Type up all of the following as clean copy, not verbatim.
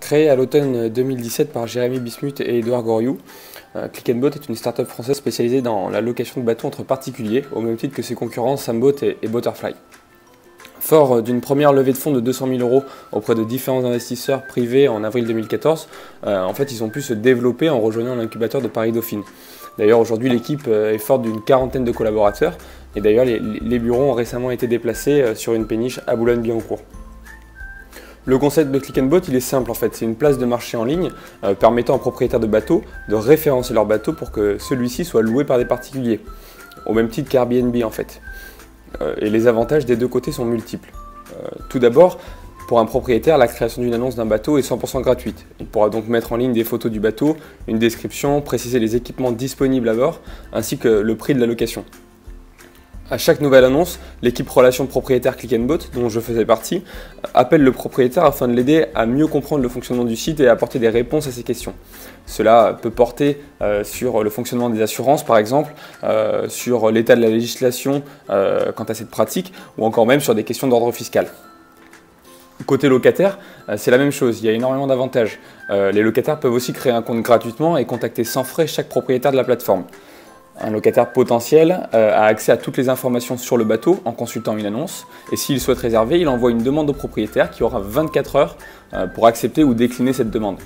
Créé à l'automne 2017 par Jérémy Bismuth et Édouard Goriou, Click & Boat est une start-up française spécialisée dans la location de bateaux entre particuliers, au même titre que ses concurrents Samboat et Butterfly. Fort d'une première levée de fonds de 200 000 € auprès de différents investisseurs privés en avril 2014, en fait, ils ont pu se développer en rejoignant l'incubateur de Paris Dauphine. D'ailleurs, aujourd'hui, l'équipe est forte d'une quarantaine de collaborateurs, et d'ailleurs, les bureaux ont récemment été déplacés sur une péniche à Boulogne-Billancourt. Le concept de Click & Boat, il est simple en fait, c'est une place de marché en ligne permettant aux propriétaires de bateaux de référencer leur bateau pour que celui-ci soit loué par des particuliers, au même titre qu'Airbnb en fait. Et les avantages des deux côtés sont multiples. Tout d'abord, pour un propriétaire, la création d'une annonce d'un bateau est 100% gratuite. Il pourra donc mettre en ligne des photos du bateau, une description, préciser les équipements disponibles à bord, ainsi que le prix de la location. À chaque nouvelle annonce, l'équipe relation propriétaire Click & Boat, dont je faisais partie, appelle le propriétaire afin de l'aider à mieux comprendre le fonctionnement du site et à apporter des réponses à ses questions. Cela peut porter sur le fonctionnement des assurances par exemple, sur l'état de la législation quant à cette pratique, ou encore même sur des questions d'ordre fiscal. Côté locataire, c'est la même chose, il y a énormément d'avantages. Les locataires peuvent aussi créer un compte gratuitement et contacter sans frais chaque propriétaire de la plateforme. Un locataire potentiel a accès à toutes les informations sur le bateau en consultant une annonce, et s'il souhaite réserver, il envoie une demande au propriétaire qui aura 24 heures pour accepter ou décliner cette demande.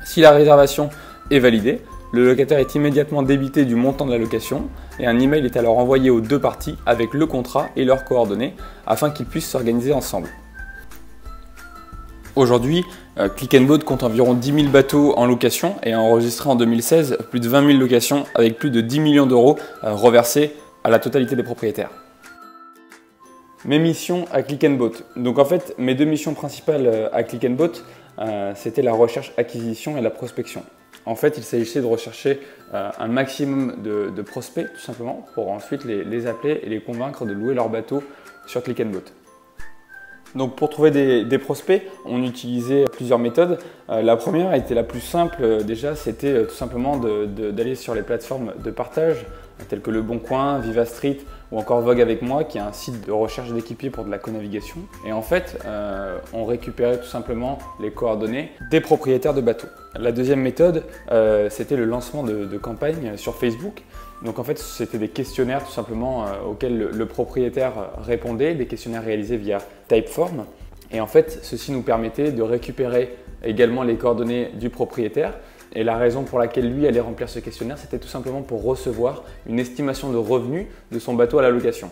Si la réservation est validée, le locataire est immédiatement débité du montant de la location et un email est alors envoyé aux deux parties avec le contrat et leurs coordonnées afin qu'ils puissent s'organiser ensemble. Aujourd'hui, Click & Boat compte environ 10 000 bateaux en location et a enregistré en 2016 plus de 20 000 locations avec plus de 10 millions d'euros reversés à la totalité des propriétaires. Mes missions à Click & Boat. Donc en fait, mes deux missions principales à Click & Boat, c'était la recherche-acquisition et la prospection. En fait, il s'agissait de rechercher un maximum de prospects tout simplement pour ensuite les appeler et les convaincre de louer leur bateau sur Click & Boat. Donc pour trouver des prospects, on utilisait plusieurs méthodes. La première était la plus simple déjà, c'était tout simplement d'aller sur les plateformes de partage telles que Le Bon Coin, Viva Street ou encore Vogue avec moi qui est un site de recherche d'équipiers pour de la conavigation. Et en fait, on récupérait tout simplement les coordonnées des propriétaires de bateaux. La deuxième méthode, c'était le lancement de campagnes sur Facebook. Donc en fait, c'était des questionnaires tout simplement auxquels le propriétaire répondait, des questionnaires réalisés via Typeform. Et en fait, ceci nous permettait de récupérer également les coordonnées du propriétaire. Et la raison pour laquelle lui allait remplir ce questionnaire, c'était tout simplement pour recevoir une estimation de revenus de son bateau à la location.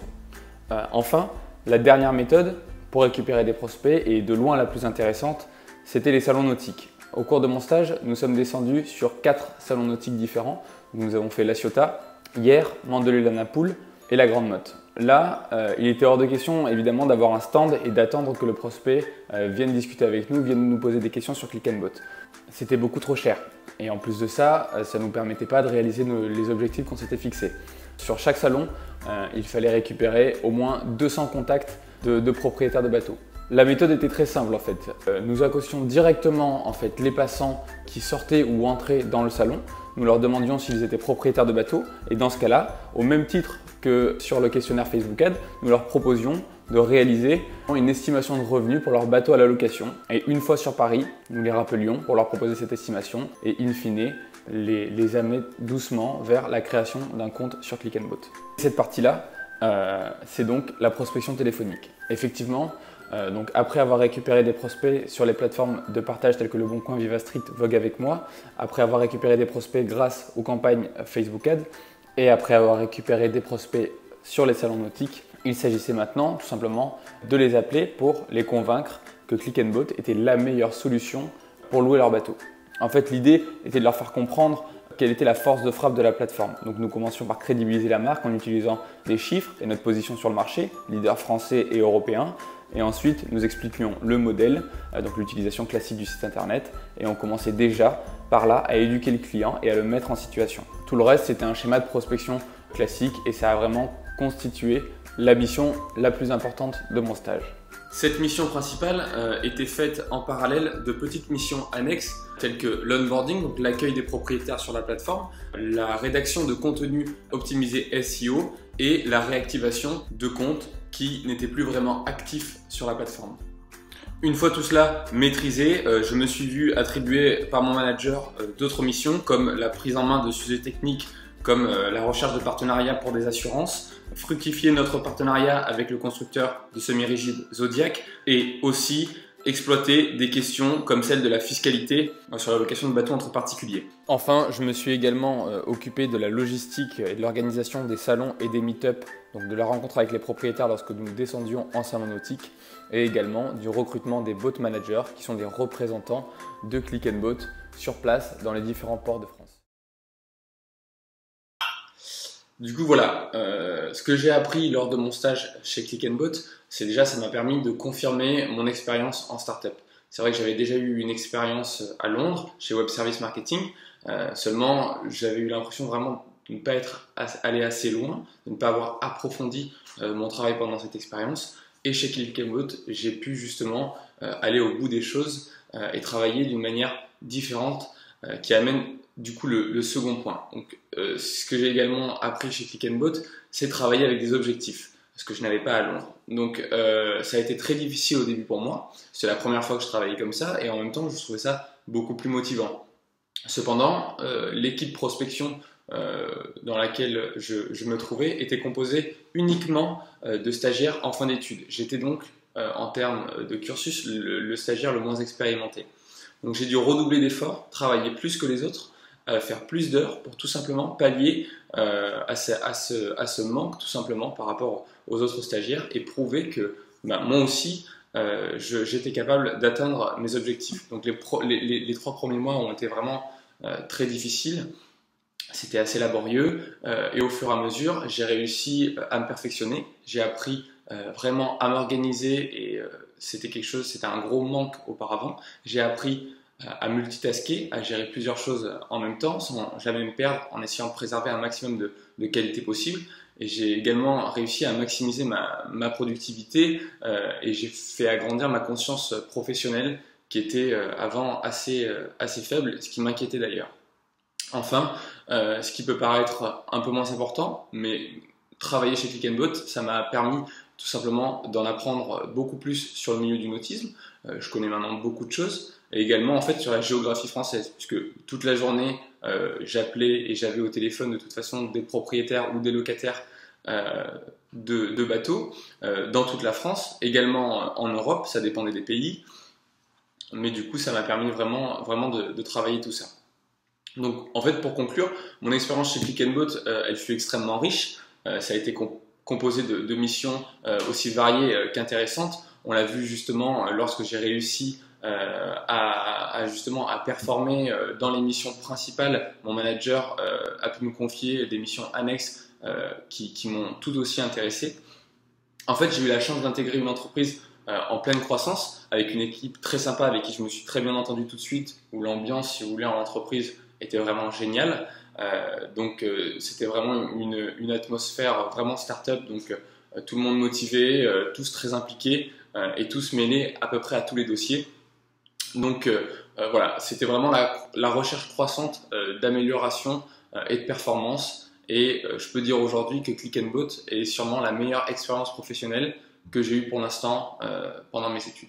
Enfin, la dernière méthode pour récupérer des prospects, et de loin la plus intéressante, c'était les salons nautiques. Au cours de mon stage, nous sommes descendus sur 4 salons nautiques différents. Nous avons fait La Ciotat, Hyères, Mandelieu-la-Napoule et la Grande Motte. Là, il était hors de question évidemment d'avoir un stand et d'attendre que le prospect vienne discuter avec nous, vienne nous poser des questions sur Click & Boat. C'était beaucoup trop cher et en plus de ça, ça ne nous permettait pas de réaliser les objectifs qu'on s'était fixés. Sur chaque salon, il fallait récupérer au moins 200 contacts de propriétaires de bateaux. La méthode était très simple en fait. Nous accostions directement en fait les passants qui sortaient ou entraient dans le salon. Nous leur demandions s'ils étaient propriétaires de bateaux et dans ce cas-là, au même titre que sur le questionnaire Facebook Ads, nous leur proposions de réaliser une estimation de revenus pour leur bateau à la location. Et une fois sur Paris, nous les rappelions pour leur proposer cette estimation et in fine, les amener doucement vers la création d'un compte sur Click & Boat. Cette partie-là, c'est donc la prospection téléphonique. Effectivement, donc après avoir récupéré des prospects sur les plateformes de partage telles que Le Bon Coin, Viva Street, Vogue avec moi, après avoir récupéré des prospects grâce aux campagnes Facebook Ads et après avoir récupéré des prospects sur les salons nautiques, il s'agissait maintenant tout simplement de les appeler pour les convaincre que Click & Boat était la meilleure solution pour louer leur bateau. En fait, l'idée était de leur faire comprendre quelle était la force de frappe de la plateforme. Donc nous commencions par crédibiliser la marque en utilisant des chiffres et notre position sur le marché, leader français et européen. Et ensuite, nous expliquions le modèle, donc l'utilisation classique du site internet. Et on commençait déjà par là à éduquer le client et à le mettre en situation. Tout le reste, c'était un schéma de prospection classique et ça a vraiment constitué la mission la plus importante de mon stage. Cette mission principale était faite en parallèle de petites missions annexes telles que l'onboarding, donc l'accueil des propriétaires sur la plateforme, la rédaction de contenu optimisé SEO et la réactivation de comptes qui n'étaient plus vraiment actifs sur la plateforme. Une fois tout cela maîtrisé, je me suis vu attribuer par mon manager d'autres missions comme la prise en main de sujets techniques comme la recherche de partenariats pour des assurances, fructifier notre partenariat avec le constructeur de semi-rigides Zodiac et aussi exploiter des questions comme celle de la fiscalité sur la location de bateaux entre particuliers. Enfin, je me suis également occupé de la logistique et de l'organisation des salons et des meet-up, donc de la rencontre avec les propriétaires lorsque nous descendions en salon nautique, et également du recrutement des boat managers qui sont des représentants de Click & Boat sur place dans les différents ports de France. Du coup voilà, ce que j'ai appris lors de mon stage chez Click & Boat, c'est déjà ça m'a permis de confirmer mon expérience en startup. C'est vrai que j'avais déjà eu une expérience à Londres chez Web Service Marketing, seulement j'avais eu l'impression vraiment de ne pas être allé assez loin, de ne pas avoir approfondi mon travail pendant cette expérience. Et chez Click & Boat, j'ai pu justement aller au bout des choses et travailler d'une manière différente qui amène du coup le second point. Donc, ce que j'ai également appris chez Click & Boat, c'est travailler avec des objectifs, ce que je n'avais pas à Londres. Donc ça a été très difficile au début pour moi. C'est la première fois que je travaillais comme ça et en même temps je trouvais ça beaucoup plus motivant. Cependant, l'équipe prospection dans laquelle je me trouvais était composée uniquement de stagiaires en fin d'études. J'étais donc en termes de cursus le stagiaire le moins expérimenté. Donc j'ai dû redoubler d'efforts, travailler plus que les autres, faire plus d'heures pour tout simplement pallier à ce manque tout simplement par rapport aux autres stagiaires et prouver que moi aussi j'étais capable d'atteindre mes objectifs. Donc les 3 premiers mois ont été vraiment très difficiles, c'était assez laborieux et au fur et à mesure j'ai réussi à me perfectionner, j'ai appris vraiment à m'organiser et c'était un gros manque auparavant. J'ai appris à multitasker, à gérer plusieurs choses en même temps sans jamais me perdre en essayant de préserver un maximum de qualité possible. Et j'ai également réussi à maximiser ma productivité et j'ai fait agrandir ma conscience professionnelle qui était avant assez faible, ce qui m'inquiétait d'ailleurs. Enfin, ce qui peut paraître un peu moins important, mais travailler chez Click & Boat, ça m'a permis tout simplement d'en apprendre beaucoup plus sur le milieu du nautisme. Je connais maintenant beaucoup de choses et également en fait sur la géographie française, puisque toute la journée j'appelais et j'avais au téléphone de toute façon des propriétaires ou des locataires de bateaux dans toute la France, également en Europe, ça dépendait des pays, mais du coup ça m'a permis vraiment de travailler tout ça. Donc en fait pour conclure, mon expérience chez Click & Boat elle fut extrêmement riche, ça a été composé de missions aussi variées qu'intéressantes. On l'a vu justement lorsque j'ai réussi à performer dans les missions principales. Mon manager a pu me confier des missions annexes qui m'ont tout aussi intéressé. En fait, j'ai eu la chance d'intégrer une entreprise en pleine croissance avec une équipe très sympa avec qui je me suis très bien entendu tout de suite, où l'ambiance, si vous voulez, en entreprise était vraiment géniale. Donc c'était vraiment une atmosphère vraiment start-up, donc tout le monde motivé, tous très impliqués et tous mêlés à peu près à tous les dossiers. Donc voilà, c'était vraiment la recherche croissante d'amélioration et de performance. Et je peux dire aujourd'hui que Click & Boat est sûrement la meilleure expérience professionnelle que j'ai eue pour l'instant pendant mes études.